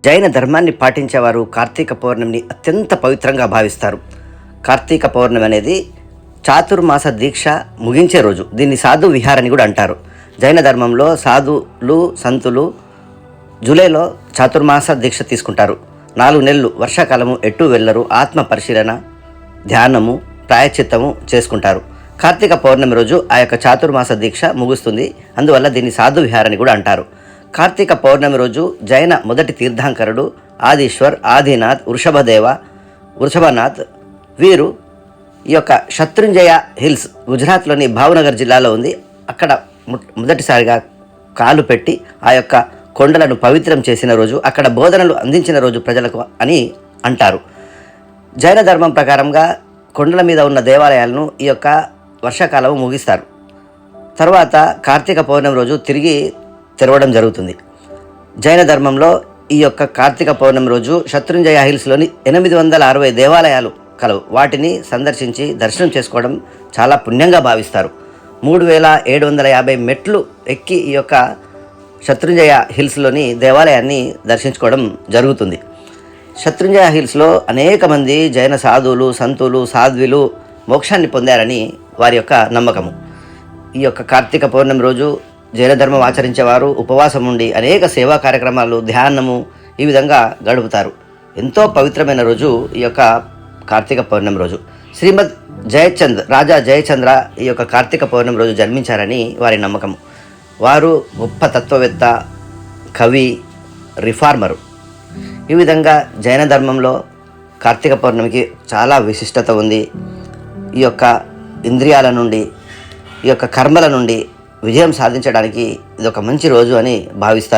జైన ధర్మాన్ని పాటించేవారు కార్తీక పౌర్ణమిని అత్యంత పవిత్రంగా భావిస్తారు. కార్తీక పౌర్ణమి అనేది చాతుర్మాస దీక్ష ముగించే రోజు. దీన్ని సాధు విహారని కూడా అంటారు. జైన ధర్మంలో సాధులు సంతులు జూలైలో చాతుర్మాస దీక్ష తీసుకుంటారు. 4 నెలలు వర్షాకాలము ఎటు వెళ్ళరు. ఆత్మ పరిశీలన, ధ్యానము, ప్రాయశ్చిత్తము చేసుకుంటారు. కార్తీక పౌర్ణమి రోజు ఆ యొక్క చాతుర్మాస దీక్ష ముగుస్తుంది. అందువల్ల దీన్ని సాధు విహారని కూడా అంటారు. కార్తీక పౌర్ణమి రోజు జైన మొదటి తీర్థంకరుడు ఆదిశ్వర్, ఆదినాథ్, వృషభనాథ్ వీరు ఈ యొక్క శత్రుంజయ హిల్స్ గుజరాత్లోని భావనగర్ జిల్లాలో ఉంది. అక్కడ మొదటిసారిగా కాలు పెట్టి ఆ యొక్క కొండలను పవిత్రం చేసిన రోజు, అక్కడ బోధనలు అందించిన రోజు ప్రజలకు అని అంటారు. జైన ధర్మం ప్రకారంగా కొండల మీద ఉన్న దేవాలయాలను ఈ యొక్క వర్షాకాలం ముగిస్తారు. తర్వాత కార్తీక పౌర్ణమి రోజు తిరిగి తెరవడం జరుగుతుంది. జైన ధర్మంలో ఈ యొక్క కార్తీక పౌర్ణమి రోజు శత్రుంజయ హిల్స్లోని 860 దేవాలయాలు కలవు. వాటిని సందర్శించి దర్శనం చేసుకోవడం చాలా పుణ్యంగా భావిస్తారు. 3750 మెట్లు ఎక్కి ఈ యొక్క శత్రుంజయ హిల్స్లోని దేవాలయాన్ని దర్శించుకోవడం జరుగుతుంది. శత్రుంజయ హిల్స్లో అనేక మంది జైన సాధువులు, సంతులు, సాధ్వులు మోక్షాన్ని పొందారని వారి యొక్క నమ్మకము. ఈ యొక్క కార్తీక పౌర్ణమి రోజు జైన ధర్మం ఆచరించేవారు ఉపవాసం ఉండి అనేక సేవా కార్యక్రమాలు, ధ్యానము ఈ విధంగా గడుపుతారు. ఎంతో పవిత్రమైన రోజు ఈ యొక్క కార్తీక పౌర్ణమి రోజు. శ్రీమద్ రాజా జయచంద్ర ఈ యొక్క కార్తీక పౌర్ణమి రోజు జన్మించారని వారి నమ్మకం. వారు గొప్ప తత్వవేత్త, కవి, రిఫార్మరు. ఈ విధంగా జైన ధర్మంలో కార్తీక పౌర్ణమికి చాలా విశిష్టత ఉంది. ఈ యొక్క ఇంద్రియాల నుండి, ఈ యొక్క కర్మల నుండి విజయం సాధించడానికి ఇది ఒక మంచి రోజు అని భావిస్తారు.